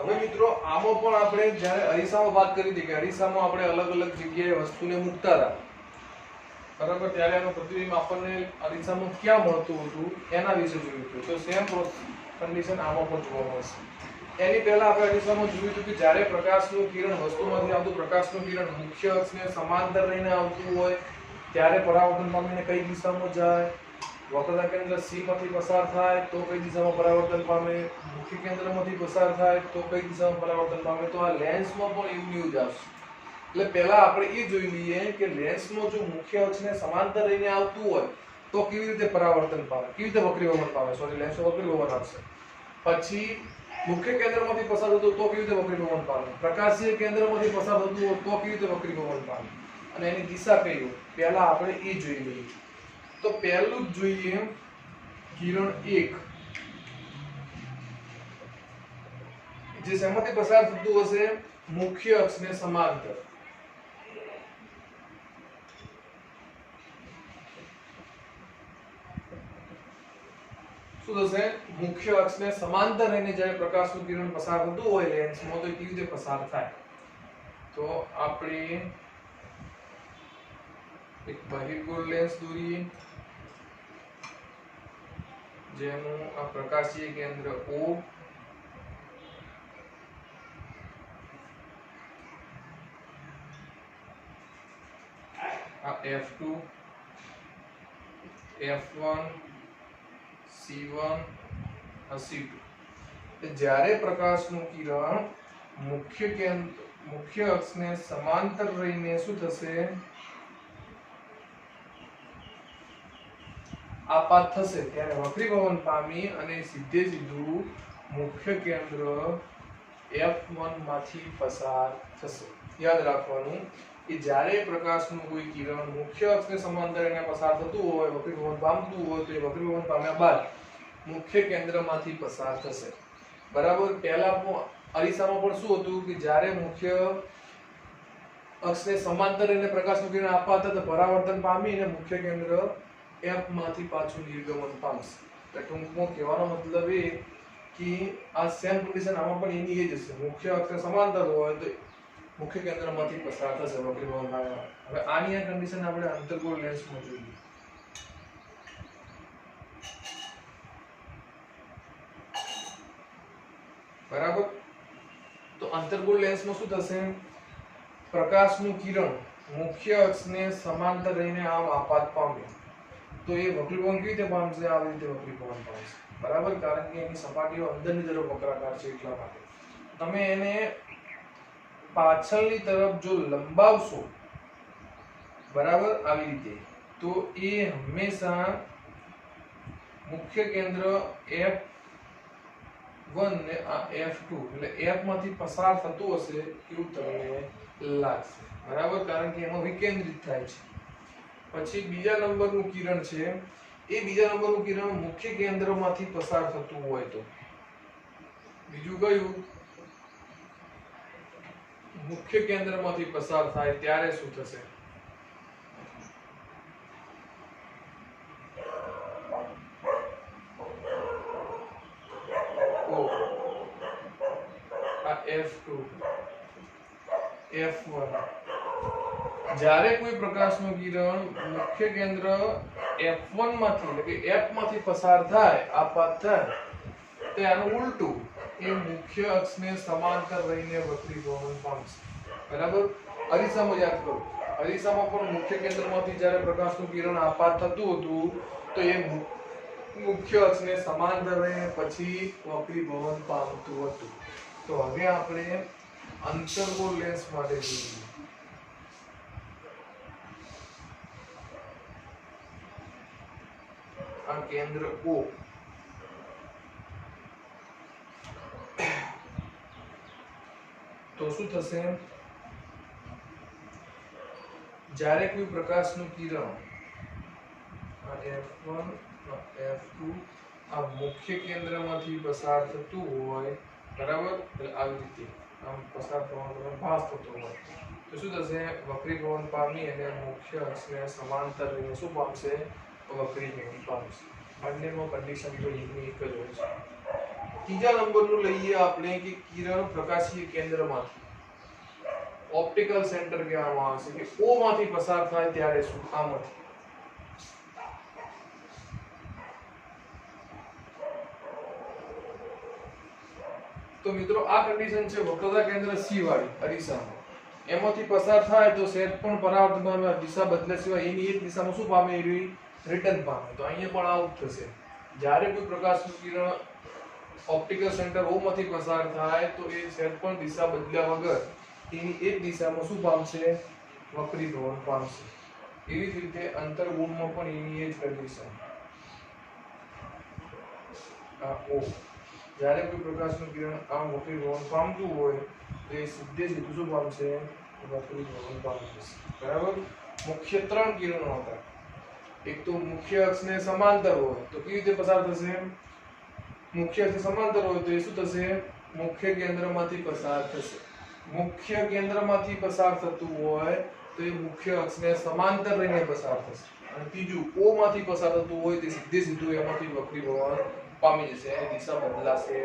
હવે મિત્રો આમાં પણ આપણે જ્યારે અરીસામાં વાત કરી હતી કે અરીસામાં આપણે અલગ અલગ જગ્યાએ વસ્તુને મૂકતા હતા, બરાબર, ત્યારે એનું પ્રતિબિંબ આપણને અરીસામાં ક્યાં મળતું હતું એના વિશે જોયું હતું. તો સેમ કન્ડિશન આમાં પણ જોવા મળશે. એની પહેલા આપણે અરીસામાં જોયું હતું કે જ્યારે પ્રકાશનું કિરણ વસ્તુમાંથી આવતું પ્રકાશનું કિરણ મુખ્ય અક્ષને સમાંતર રહીને આવતું હોય ત્યારે પરાવર્તન પામીને કઈ દિશામાં જાય? વક્રતા કેન્દ્ર C માંથી પસાર થાય તો કઈ દિશામાં પરાવર્તન પામે? મુખ્ય કેન્દ્રમાંથી પસાર થાય તો કઈ દિશામાં પરાવર્તન પામે? તો આ લેન્સમાં પણ એવું જ આવશે. એટલે પહેલા આપણે એ જોઈ લઈએ કે લેન્સમાં જો મુખ્ય અક્ષને સમાંતર રહીને આવતું હોય તો કેવી રીતે પરાવર્તન પામે, કેવી રીતે વક્રીભવન પામે. સોરી, લેન્સમાં વક્રીભવન આવશે. પછી મુખ્ય કેન્દ્રમાંથી પસાર થતું તો કેવી રીતે વક્રીભવન પામે? પ્રકાશીય કેન્દ્રમાંથી પસાર થતું હોય તો કેવી રીતે વક્રીભવન પામે અને એની દિશા કઈ હોય, પહેલા આપણે એ જોઈ લઈએ. તો પહેલું જ જોઈએ કિરણ 1 જે શેમાંથી પસાર થતું હશે? મુખ્ય અક્ષને સમાંતર. શું થશે? મુખ્ય અક્ષને સમાંતર રહીને જ્યારે પ્રકાશનું કિરણ પસાર થતું હોય લેન્સમાં તો કેવી રીતે પસાર થાય? તો આપણે એક બહિર્ગોળ લેન્સ દોરીએ જેનું આ પ્રકાશીય કેન્દ્ર O, આ F2, F1, C1, આ C2. જ્યારે પ્રકાશનું કિરણ મુખ્ય અક્ષને સમાંતર રહીને શું થશે? આપાત થશે ત્યારે વક્રીભવન પામી અને સીધે સીધું મુખ્ય કેન્દ્ર F1 માંથી પસાર થશે. યાદ રાખવાનું કે જ્યારે પ્રકાશનું કોઈ કિરણ મુખ્ય અક્ષને સમાંતર રહીને પસાર થતું હોય, વક્રીભવન પામતું હોય તો એ વક્રીભવન પામ્યા બાદ મુખ્ય કેન્દ્રમાંથી પસાર થશે. બરાબર. પહેલા અરીસામાં પણ શું હતું કે જ્યારે મુખ્ય અક્ષને સમાંતર રહીને પ્રકાશનું કિરણ આપાત થતા પરાવર્તન પામીને મુખ્ય કેન્દ્ર F માંથી પાછું નિર્ગમન પામશે. એટલે ટૂંકમાં કહેવાનો મતલબ એ કે આ સેમ કન્ડિશન આમાં પણ એની એ જ હશે. મુખ્ય અક્ષને સમાંતર હોય તો મુખ્ય કેન્દ્રમાંથી પસાર થશે વક્રીભવન પામ્યા. હવે આની આ કન્ડિશન આપણે અંતર્ગોળ લેન્સમાં જોઈએ. બરાબર. તો અંતર્ગોળ લેન્સમાં શું થશે? પ્રકાશનું કિરણ મુખ્ય અક્ષને સમાંતર રહીને આમ આપાત પામે તો એ વક્રીભવન કેવી રીતે પામશે? આવી રીતે વક્રીભવન પામશે. બરાબર. કારણ કે એની સપાટીઓ અંદરની તરફ વક્રાકાર છે એટલા માટે. તમે એને પાછળની તરફ જો લંબાવશો, બરાબર, આવી રીતે, તો એ હંમેશા મુખ્ય કેન્દ્ર F1 ને આ F2 એટલે F માંથી પસાર થતું હશે એવું તમને લાગશે. બરાબર. કારણ કે એમાં વિકેન્દ્રિત થાય છે. પછી બીજા નંબરનું કિરણ છે એ બીજા નંબરનું કિરણ મુખ્ય કેન્દ્રમાંથી પસાર થતું હોય તો બીજું કયું? મુખ્ય કેન્દ્રમાંથી પસાર થાય ત્યારે શું થશે? આ F2, F1. જ્યારે કોઈ પ્રકાશનું કિરણ મુખ્ય કેન્દ્ર F1 માંથી એટલે કે F માંથી પસાર થાય, આપાત થાય, તો આનું ઉલટું એ મુખ્ય અક્ષને સમાંતર રહીને વક્રીભવન પામશે. બરાબર. અરીસામાં યાદ કરો, અરીસામાં પણ મુખ્ય કેન્દ્રમાંથી જ્યારે પ્રકાશનું કિરણ આપાત થતું હતું તો એ મુખ્ય અક્ષને સમાંતર રહીને પછી વક્રીભવન પામતું હતું. તો હવે આપણે અંતર્ગોળ લેન્સ માટે જોઈએ. આ કેન્દ્ર O, તો શું થશે? જ્યારે કોઈ પ્રકાશનું કિરણ આ F1 F2 આ મુખ્ય કેન્દ્રમાંથી પસાર થતું હોય, બરાબર, એટલે આવી રીતે આમ પસાર થવાનો ભાસ થતો હોય તો શું થશે? વક્રીભવન પામી અને મુખ્ય અક્ષને સમાંતર રહીને શું પામશે? વક્રીભવન પામશે. બંનેમાં કન્ડિશન તો એકની એક જ હોય છે. ત્રીજા નંબરનું લઈએ આપણે કે કિરણ પ્રકાશીય કેન્દ્રમાંથી ઓપ્ટિકલ સેન્ટર કહેવામાં આવે છે કે ઓ માંથી પસાર થાય ત્યારે શું આમાંથી તો મિત્રો આ કન્ડિશન છે વક્રતા કેન્દ્ર સી વાળી અરીસામાં એમાંથી પસાર થાય તો સેટ પણ પરાવર્તનમાં દિશા બદલે સિવાય એની એક દિશામાં શું પામે એવી રિટર્ન પામે તો અહીંયા પણ આવું થશે જ્યારે કોઈ પ્રકાશનું કિરણ ઓપ્ટિકલ સેન્ટર ઓ માંથી પસાર થાય તો એ સેટ પણ દિશા બદલ્યા વગર એની એક દિશામાં શું પામશે વક્રીભવન પામશે એવી જ રીતે અંતર્ગુણમાં પણ એની એ જ કન્ડિશન આ ઓ જ્યારે કોઈ પ્રકાશનું કિરણ આમ વક્રીભવન પામતું હોય તો એ સીધે સીધું શું પામશે વક્રીભવન પામશે બરાબર મુખ્ય ત્રણ કિરણો હતા એક તો મુખ્ય અક્ષને સમાંતર હોય તો કેવી રીતે પસાર થશે મુખ્ય અક્ષને સમાંતર હોય તો એ શું થશે મુખ્ય કેન્દ્રમાંથી પસાર થશે મુખ્ય કેન્દ્રમાંથી પસાર થતું હોય તો એ મુખ્ય અક્ષને સમાંતર રહીને પસાર થશે અને ત્રીજું ઓ માંથી પસાર થતું હોય તે સીધે સીધું એમાંથી વક્રીભવન પામી જશે એની દિશા બદલાશે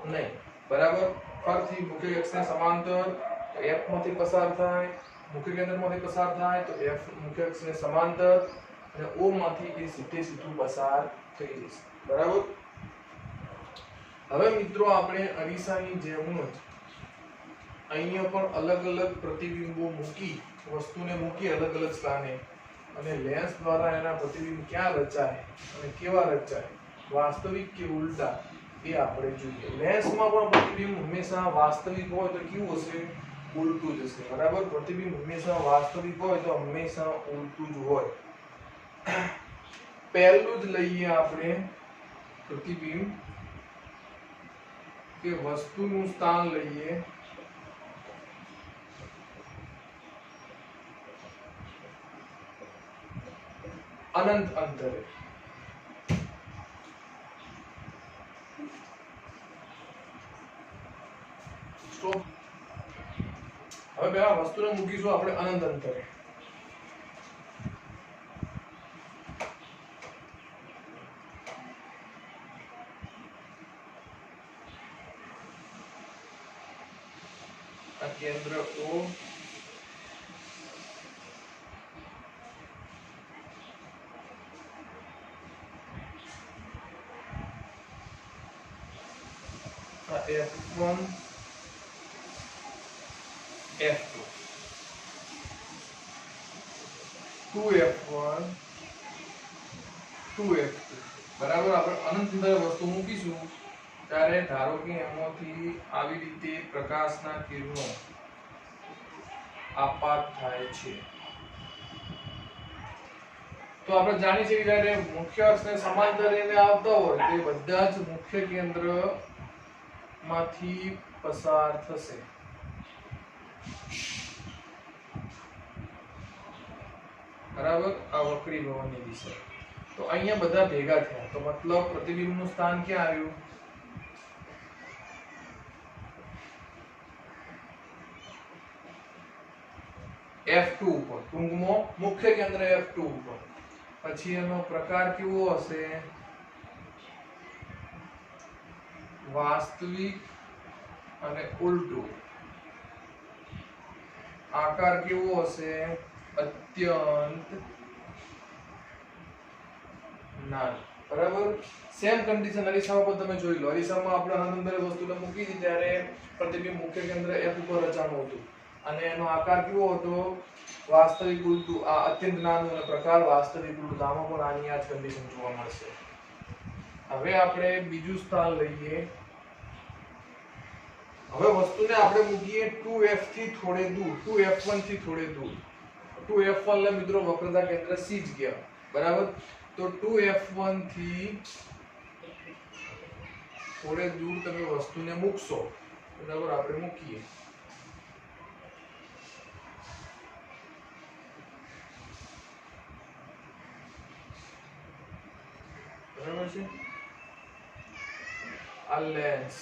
નહીં બરાબર ફરીથી મુખ્ય અક્ષને સમાંતર f માંથી પસાર થાય મુખ્ય કેન્દ્રમાંથી પસાર થાય તો f મુખ્ય અક્ષને સમાંતર અને o માંથી એ સીધે સીધું પસાર થઈ જશે બરાબર હવે મિત્રો આપણે અરીસાની જેમ જ અહીંયા પણ અલગ અલગ પ્રતિબિંબો મૂકી વસ્તુને મૂકી અલગ અલગ સ્થાને અને લેન્સ દ્વારા એના પ્રતિબિંબ ક્યાં રચાય અને કેવા રચાય વાસ્તવિક કે ઉલટા એ આપણે જોઈએ લેન્સમાં પણ પ્રતિબિંબ હંમેશા વાસ્તવિક હોય તો કેવું હશે ઉલટું જ હશે બરાબર પ્રતિબિંબ હંમેશા વાસ્તવિક હોય તો હંમેશા ઉલટું જ હોય પહેલું જ લઈએ આપણે પ્રતિબિંબ કે વસ્તુનું સ્થાન લઈએ અનંત અંતરે સ્ટોપ હવે પહેલા વસ્તુને મૂકીશું આપણે અનંત અંતરે આ કેન્દ્ર O F1 F2 2F1 2F2 બરાબર આપણે અનંત અંતરે વસ્તુ મૂકીશું ત્યારે ધારો કે એમાંથી આવી રીતે પ્રકાશના કિરણો આપાત થાય છે તો આપણે જાણીએ છીએ કે જ્યારે મુખ્ય અક્ષને સમાંતર એને આવતા હોય તે બધા જ મુખ્ય કેન્દ્ર માંથી પસાર થશે બરાબર આ વક્રીભવનની દિશા તો અહીંયા બધા ભેગા થયા તો મતલબ પ્રતિબિંબનું સ્થાન ક્યાં આવ્યું F2 ઉપર ટૂંકમાં મુખ્ય કેન્દ્ર F2 ઉપર પછી એનો પ્રકાર કેવો હશે વાસ્તવિક અને ઉલટું આકાર કેવો હશે અત્યંત નાનો બરાબર સેમ કન્ડિશન અરીસામાં પણ તમે જોઈ લો અરીસામાં આપણે અનંત અંતરે વસ્તુને મૂકી હતી ત્યારે પ્રતિબિંબ મુખ્ય કેન્દ્ર F ઉપર રચાણું હતું અને એનો આકાર કેવો હતો વાસ્તવિક ઉલટું આ અત્યંત નાનું અને પ્રકાર વાસ્તવિક ઉલટું આમાં પણ આની આ જ કન્ડિશન જોવા મળશે હવે આપણે બીજું સ્થાન લઈએ હવે વસ્તુને આપણે મૂકીએ 2F થી થોડે દૂર 2F1 થી થોડે દૂર 2F1 લે મિત્રો વક્રતા કેન્દ્ર C જ ગયા બરાબર તો 2F1 થી થોડે દૂર તમે વસ્તુને મૂકશો બરાબર આપણે મૂકીએ બરાબર છે આ લેન્સ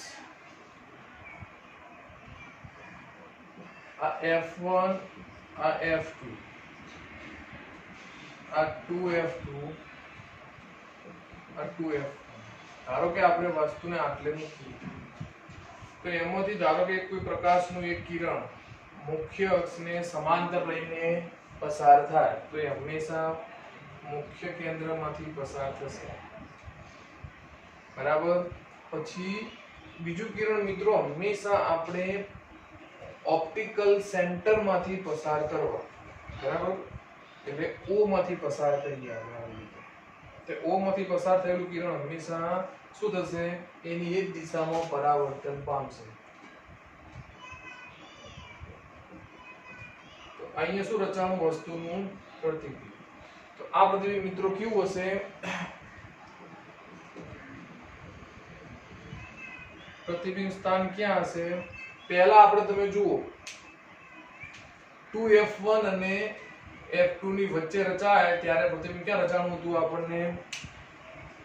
આ F1 આ F2 આ 2F2 આ 2F1 ધારો કે આપણે વસ્તુને આટલે મૂકી, તો એમાંથી ધારો કે કોઈ પ્રકાશનું એક કિરણ મુખ્ય અક્ષને સમાંતર લઈને પસાર થાય, તો એ હંમેશા મુખ્ય કેન્દ્રમાંથી પસાર થશે, બરાબર. પછી બીજું કિરણ મિત્રો હંમેશા આપણે ઓપ્ટિકલ સેન્ટરમાંથી પસાર કરવા, બરાબર. એટલે O માંથી પસાર થઈ આવે, તો O માંથી પસાર થયેલું કિરણ હંમેશા શું થશે, એની એક દિશામાં પરાવર્તન પામશે. તો અહીંયા શું રચાણું, વસ્તુનું પ્રતિબિંબ. તો આ પ્રતિબિંબ મિત્રો કેવું હશે, પ્રતિબિંબ સ્થાન ક્યાં હશે, પહેલા આપણે તમે જુઓ 2f1 અને f2 ની વચ્ચે રચાય ત્યારે પ્રતિબિંબ ક્યાં રચાણું હતું આપણને,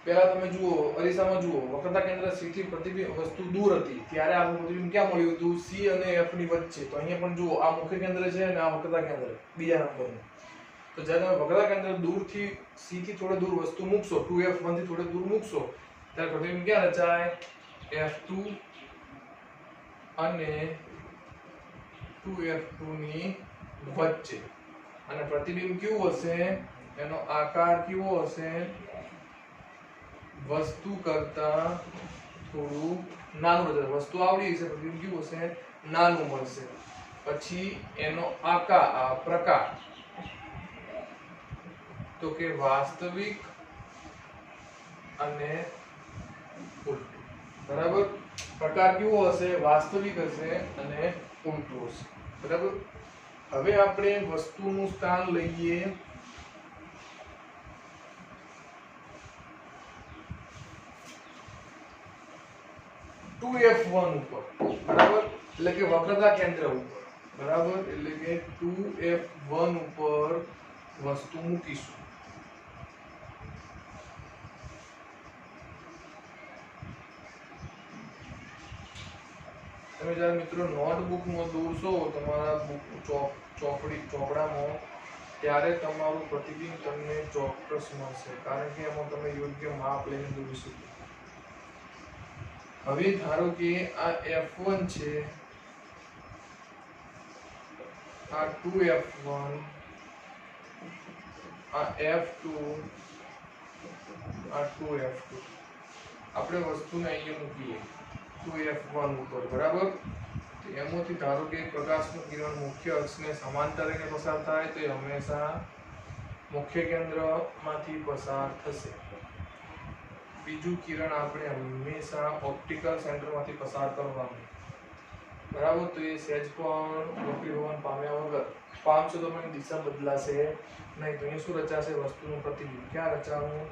પહેલા તમે જુઓ અરીસામાં જુઓ, વક્રતા કેન્દ્ર C થી પ્રતિબિંબ વસ્તુ દૂર હતી ત્યારે આપણું પ્રતિબિંબ ક્યાં મળ્યું હતું, C અને F ની વચ્ચે. તો અહીંયા પણ જુઓ, આ મુખ્ય કેન્દ્ર છે અને આ વક્રતા કેન્દ્ર બીજા નંબરનું. તો જ્યારે તમે વક્રતા કેન્દ્ર દૂરથી C થી થોડે દૂર વસ્તુ મૂકશો, 2f1 થી થોડે દૂર મૂકશો, ત્યારે પ્રતિબિંબ ક્યાં રચાય, f2 અને 2f2 ની વચ્ચે. અને પ્રતિબિંબ કેવું હશે, એનો આકાર કેવો હશે, વસ્તુ કરતા થોડું નાનું હશે. વસ્તુ આવડી હશે, પ્રતિબિંબ કેવું હશે, નાનું મળશે. પછી એનો આકાર, પ્રકાર, તો કે વાસ્તવિક અને ઉલટું, બરાબર. પ્રકાર કેવો હશે, વાસ્તવિક હશે અને ઉલટું હશે, બરાબર. હવે આપણે વસ્તુનું સ્થાન લઈએ f1 ઉપર, બરાબર. એટલે કે વક્રતા કેન્દ્ર ઉપર, બરાબર. એટલે કે 2f1 ઉપર વસ્તુ મૂકીશું. તમે જ્યારે મિત્રો નોટબુકમાં દોરશો તમારા ચોપડામાં, ત્યારે તમારું પ્રતિબિંબ તમને ચોક્કસ મળશે, કારણ કે એમાં તમે યોગ્ય માપ લઈને દોરી શકો. હવે ધારો કે આ f1 છે, આ 2f1, આ f2, આ 2f2. આપણે વસ્તુને અહીંયા મૂકીએ 2f1 ઉપર, બરાબર. તો એમાંથી ધારો કે પ્રકાશનું કિરણ મુખ્ય અક્ષને સમાંતર લઈને પસાર થાય, તો એ હંમેશા મુખ્ય કેન્દ્રમાંથી પસાર થશે. બીજું કિરણ આપણે હંમેશા ઓપ્ટિકલ સેન્ટરમાંથી પસાર કરવાનું, બરાબર. તો એ સહેજ પણ વક્રીભવન પામ્યા વગર પામશો તો પણ દિશા બદલાશે નહીં. તો અહીં શું રચાશે, વસ્તુનું પ્રતિબિંબ. ક્યાં રચાવું,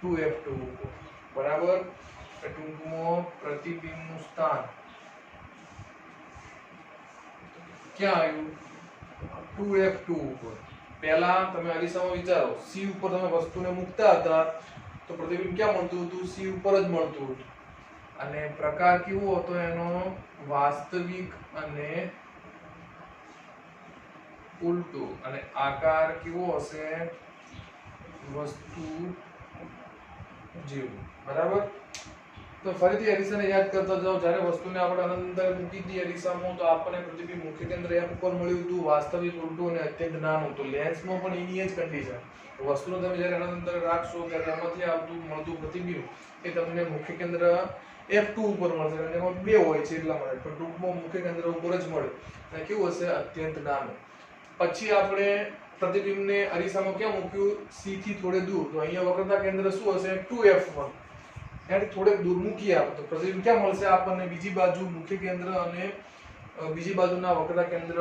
2f2 ઉપર, બરાબર. ટૂંકમાં પ્રતિબિંબનું સ્થાન ક્યાં આવ્યું, 2f2 ઉપર. પહેલા તમે અરીસામાં વિચારો, C ઉપર તમે વસ્તુને મૂકતા હતા તો પ્રતિબિંબ ક્યાં મળતું હતું, C ઉપર જ મળતું હતું. અને પ્રકાર કેવો હતો એનો, વાસ્તવિક અને ઉલટું. અને આકાર કેવો હશે, વસ્તુ જેવું, બરાબર. તો ફરીથી અરીસાને યાદ કરતા જાઓ, જ્યારે વસ્તુને આપણે અનંત મૂકી હતી અરીસામાં, તો આપણને પ્રતિબિંબ મુખ્ય કેન્દ્ર F ઉપર મળ્યું હતું, વાસ્તવિક, ઉલટું અને અત્યંત નાનું. તો લેન્સમાં પણ એની જ કન્ડિશન. વસ્તુને તમે જ્યારે અનંત રાખશો ત્યારે એમાંથી આવતું મળતું પ્રતિબિંબ એ તમને મુખ્ય કેન્દ્ર f2 ઉપર મળશે, અને એમાં બે હોય છે એટલા માટે, પણ ટૂંકમાં મુખ્ય કેન્દ્ર ઉપર જ મળે. અને કેવું હશે, અત્યંત નાનું. પછી આપણે પ્રતિબિંબને અરીસામાં ક્યાં મૂક્યું, C થી થોડે દૂર. તો અહીંયા વક્રતા કેન્દ્ર શું હશે, 2f1. એનાથી થોડેક દૂર મૂકીએ આપણે, તો પ્રતિબિંબ ક્યાં મળશે આપણને, બીજી બાજુ મુખ્ય કેન્દ્ર અને બીજી બાજુના વક્રતા કેન્દ્ર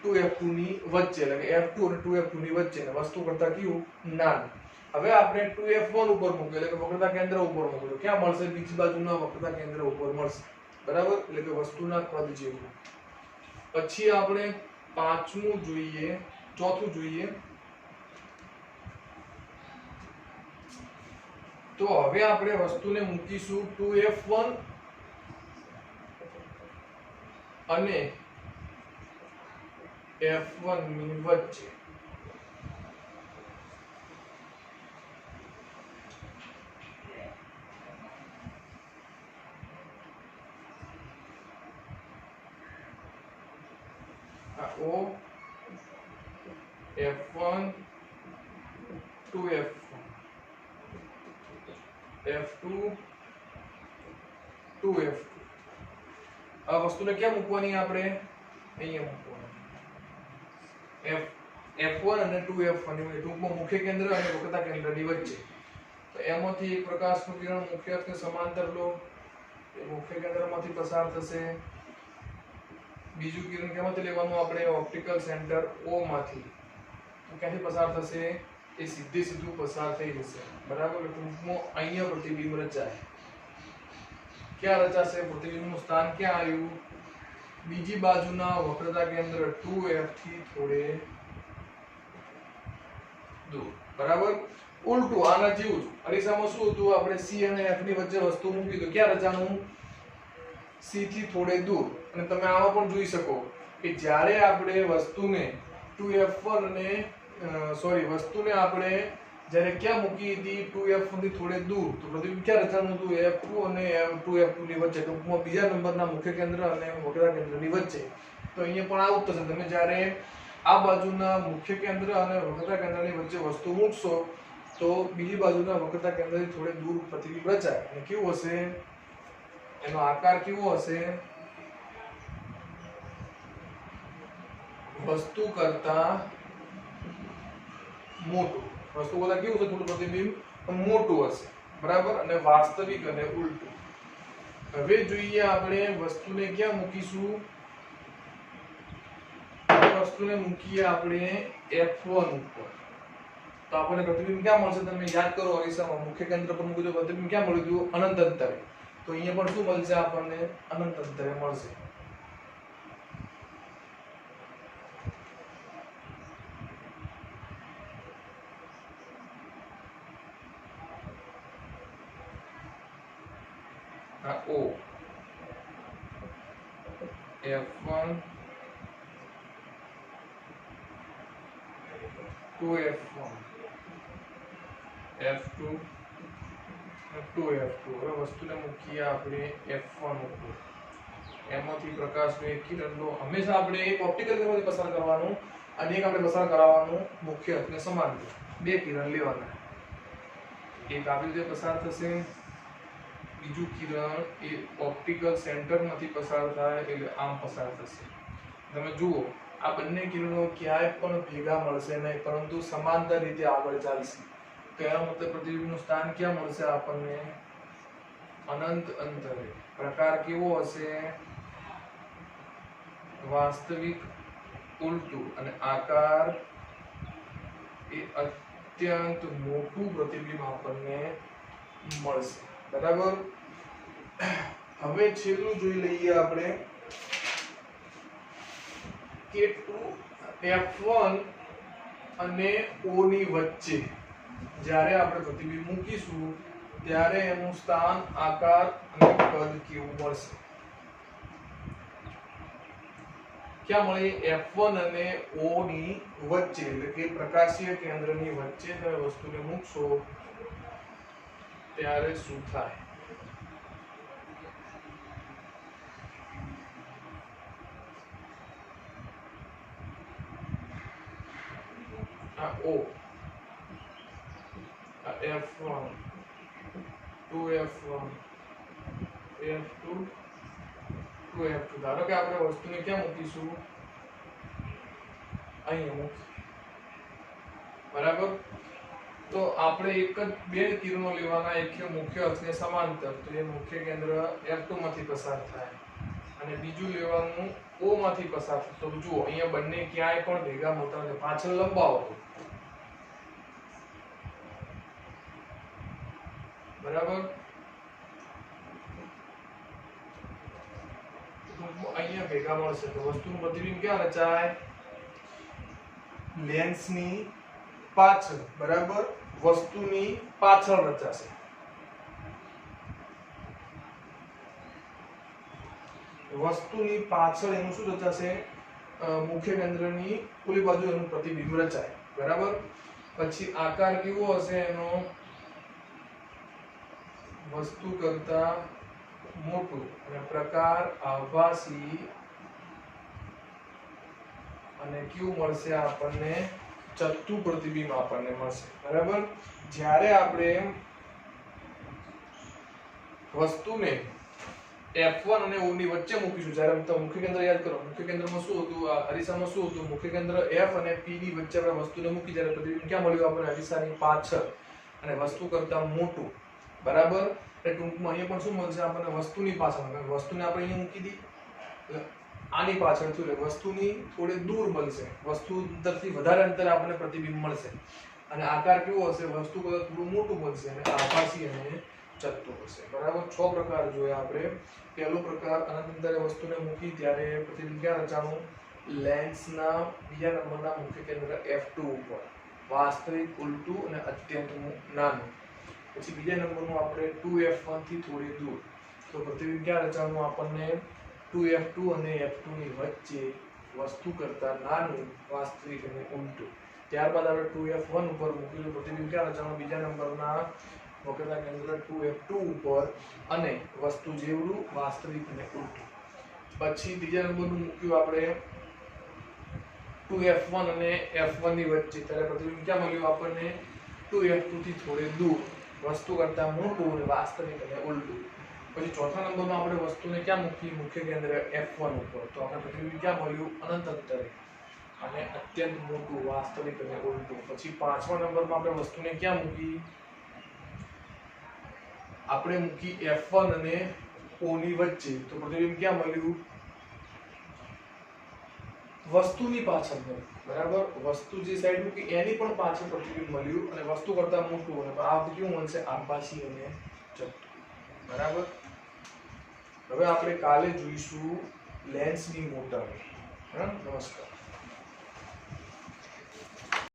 2f2 ની વચ્ચે. એટલે કે f2 અને 2f2 ની વચ્ચે. વસ્તુ કરતા કેવું, નાનું. હવે આપણે 2f1 ઉપર મૂક્યું, એટલે કે વક્રતા કેન્દ્ર ઉપર મૂક્યું, ક્યાં મળશે, બીજી બાજુના વક્રતા કેન્દ્ર ઉપર મળશે, બરાબર. એટલે કે વસ્તુના કદ જેવું. પછી આપણે પાંચમું જોઈએ, ચોથું જોઈએ. તો હવે આપણે વસ્તુને મૂકીશું 2f1 અને f1 ની વચ્ચે. આ O F1 2F F2 2F2 આ વસ્તુને ક્યાં મૂકવાની આપણે અહીંયા મૂકવાની F1 અને 2F1 ની ટૂંકમાં મુખ્ય કેન્દ્ર અને વક્રતા કેન્દ્રની વચ્ચે તો એમાંથી એક પ્રકાશનું કિરણ મુખ્ય અક્ષને સમાંતર લો એ મુખ્ય કેન્દ્રમાંથી પસાર થશે બીજું કિરણ કેમાંથી લેવાનું આપણે ઓપ્ટિકલ સેન્ટર O માંથી તો ક્યાંથી પસાર થશે એ સીધું પસાર થઈ જશે બરાબર ટૂંકમાં અહીંયા પ્રતિબિંબ રચાય ક્યાં રચાશે પ્રતિબિંબનું સ્થાન ક્યાં આવ્યું બીજી બાજુના વક્રતા કેન્દ્ર 2F થી થોડે દૂર બરાબર ઉલટું આના જેવું જ અરીસામાં શું હતું આપણે C અને F ની વચ્ચે વસ્તુ મૂકી તો ક્યાં રચાણું C થી થોડે દૂર અને તમે આમાં પણ જોઈ શકો કે જ્યારે આપણે વસ્તુને 2F1 અને વસ્તુને આપણે જ્યારે ક્યાં મૂકી હતી 2F1 થી થોડે દૂર તો પ્રતિબિંબ ક્યાં રચાણું હતું F2 અને 2F2 ની વચ્ચે ટૂંકમાં બીજા નંબરના મુખ્ય કેન્દ્ર અને વક્રતા કેન્દ્રની વચ્ચે તો અહીંયા પણ આવું થશે તમે જ્યારે આ બાજુના મુખ્ય કેન્દ્ર અને વક્રતા કેન્દ્રની વચ્ચે વસ્તુ મૂકશો તો બીજી બાજુના વક્રતા કેન્દ્રથી થોડે દૂર પ્રતિબિંબ રચાય અને કેવું હશે એનો આકાર કેવો હશે વસ્તુ કરતા મોટું વસ્તુ કરતા કેવું છે થોડું પ્રતિબિંબ મોટું હશે બરાબર અને વાસ્તવિક અને ઉલટું હવે જોઈએ આપણે વસ્તુને ક્યાં મૂકીશું વસ્તુને મૂકીએ આપણે F1 ઉપર તો આપણને પ્રતિબિંબ ક્યાં મળશે તમે યાદ કરો અરીસામાં મુખ્ય કેન્દ્ર પર મૂક્યું તો પ્રતિબિંબ ક્યાં મળ્યું હતું અનંત અંતરે તો અહીંયા પણ શું મળશે આપણને અનંત અંતરે મળશે આ O F1 2F1 F2 2F2 હવે વસ્તુને મૂકીએ આપણે F1 ઉપર એમાંથી પ્રકાશનું એક કિરણ લો હંમેશા આપણે એક ઓપ્ટિકલ કેન્દ્રમાંથી પસાર કરવાનું અને એક આપણે પસાર કરાવવાનું મુખ્ય અક્ષને સમાંતર બે કિરણ લેવાના એક આવી રીતે પસાર થશે બીજું કિરણ એ ઓપ્ટિકલ સેન્ટરમાંથી પસાર થાય એટલે આમ પસાર થશે તમે જુઓ આ બંને કિરણો ક્યાંય પણ ભેગા મળશે નહીં પરંતુ સમાંતર રીતે આગળ ચાલશે તો એનો મતલબ પ્રતિબિંબનું સ્થાન ક્યાં મળશે આપણને અનંત અંતરે પ્રકાર કેવો હશે વાસ્તવિક ઉલટું અને આકાર એ અત્યંત મોટું પ્રતિબિંબ આપણને મળશે બરાબર હવે છેલ્લું જોઈ લઈએ આપણે કે F1 અને O ની વચ્ચે જ્યારે આપણે પ્રતિબિંબ મૂકીશું ત્યારે એનું સ્થાન આકાર અને કદ કેવું મળશે ક્યાં મળે F1 અને O ની વચ્ચે એટલે કે પ્રકાશીય કેન્દ્રની વચ્ચે તમે વસ્તુને મૂકશો ત્યારે શું થાય આ O આ F1 2F1 F2 2F2 ધારો કે આપણે વસ્તુને ક્યાં મૂકીશું અહીંયા મૂકીશું બરાબર તો આપણે એક જ બે કિરણો લેવાના એક મુખ્ય અક્ષને સમાંતર તો એ મુખ્ય કેન્દ્ર F2 માંથી પસાર થાય અને બીજું લેવાનું O માંથી પસાર થાય તો જુઓ અહીંયા બંને ક્યાંય પણ ભેગા મળતા નથી પાછળ લંબાવો બરાબર અહીંયા ભેગા મળશે તો વસ્તુનું પ્રતિબિંબ ક્યાં રચાય લેન્સની પાછળ બરાબર વસ્તુની પાછળ રચાશે વસ્તુની પાછળ એનું શું રચાશે મુખ્ય કેન્દ્રની ઓલી બાજુ એનું પ્રતિબિંબ રચાય બરાબર પછી આકાર કેવો હશે એનો વસ્તુ કરતા મોટું અને પ્રકાર આભાસી અને ક્યુ મળશે આપણને ચત્તુ પ્રતિબિંબ આપણને મળશે બરાબર। જ્યારે આપણે વસ્તુને F1 અને O ની વચ્ચે મૂકીશું, જ્યારે તમે મુખ્ય કેન્દ્ર યાદ કરો, મુખ્ય કેન્દ્રમાં શું હતું, આ અરીસામાં શું હતું, મુખ્ય કેન્દ્ર F અને P ની વચ્ચે આપણે વસ્તુને મૂકી, જ્યારે પ્રતિબિંબ ક્યાં મળ્યું આપણને અરીસાની પાછળ અને વસ્તુ કરતાં મોટું બરાબર। એટલે ટૂંકમાં અહીંયા પણ શું મળશે આપણને વસ્તુની પાછળ, વસ્તુને આપણે અહીંયા મૂકી દી આની પાછળ થયું એટલે વસ્તુની થોડી દૂર મળશે, વસ્તુ અંતરથી વધારે અંતરે આપણને પ્રતિબિંબ મળશે અને આકાર કેવો હશે, વસ્તુ કરતાં થોડું મોટું બનશે અને આભાસી અને ચત્તુ હશે બરાબર। 6 પ્રકાર જોયા આપણે। પહેલો પ્રકાર અનંત અંતરે વસ્તુને મૂકી ત્યારે પ્રતિબિંબ ક્યાં રચાણું, લેન્સના બીજા નંબરના મુખ્ય કેન્દ્ર F2 ઉપર, વાસ્તવિક ઉલટું અને અત્યંત નાનું। પછી બીજા નંબરનું આપણે 2F1 થી થોડી દૂર, તો પ્રતિબિંબ ક્યાં રચાણું આપણને 2F2 અને F2 ની વચ્ચે, વસ્તુ કરતાં નાનું, વાસ્તવિક અને ઉલટું। ત્યારબાદ આપણે 2F1 ઉપર મૂકેલું પ્રતિબિંબ ક્યાં રચાણું, બીજા નંબરના વક્રતા કેન્દ્ર 2F2 ઉપર અને વસ્તુ જેવડું, વાસ્તવિક અને ઉલટું। પછી ત્રીજા નંબરનું મૂક્યું આપણે 2F1 અને F1 ની વચ્ચે, ત્યારે પ્રતિબિંબ ક્યાં મળ્યું આપણને 2F2 થી થોડે દૂર, વસ્તુ કરતાં મોટું અને વાસ્તવિક અને ઉલટું। પછી ચોથા નંબરમાં આપણે વસ્તુને ક્યાં મૂકી, મુખ્ય કેન્દ્ર F1 ઉપર, તો આપણે પ્રતિબિંબ ક્યાં મળ્યું, અનંત અંતરે અને અત્યંત મોટું, વાસ્તવિક અને ઉલટું। પછી પાંચમા નંબરમાં આપણે વસ્તુને ક્યાં મૂકી, આપણે મૂકી F1 અને O ની વચ્ચે, તો પ્રતિબિંબ ક્યાં મળ્યું, વસ્તુની પાછળ મળ્યું બરાબર। વસ્તુ જે સાઈડ મૂકી એની પણ પાછળ પ્રતિબિંબ મળ્યું અને વસ્તુ કરતાં મોટું, અને આ કેવું મળશે, આભાસી અને ચત્તુ બરાબર। હવે આપણે કાલે જોઈશું લેન્સની મોટાઈ। નમસ્કાર।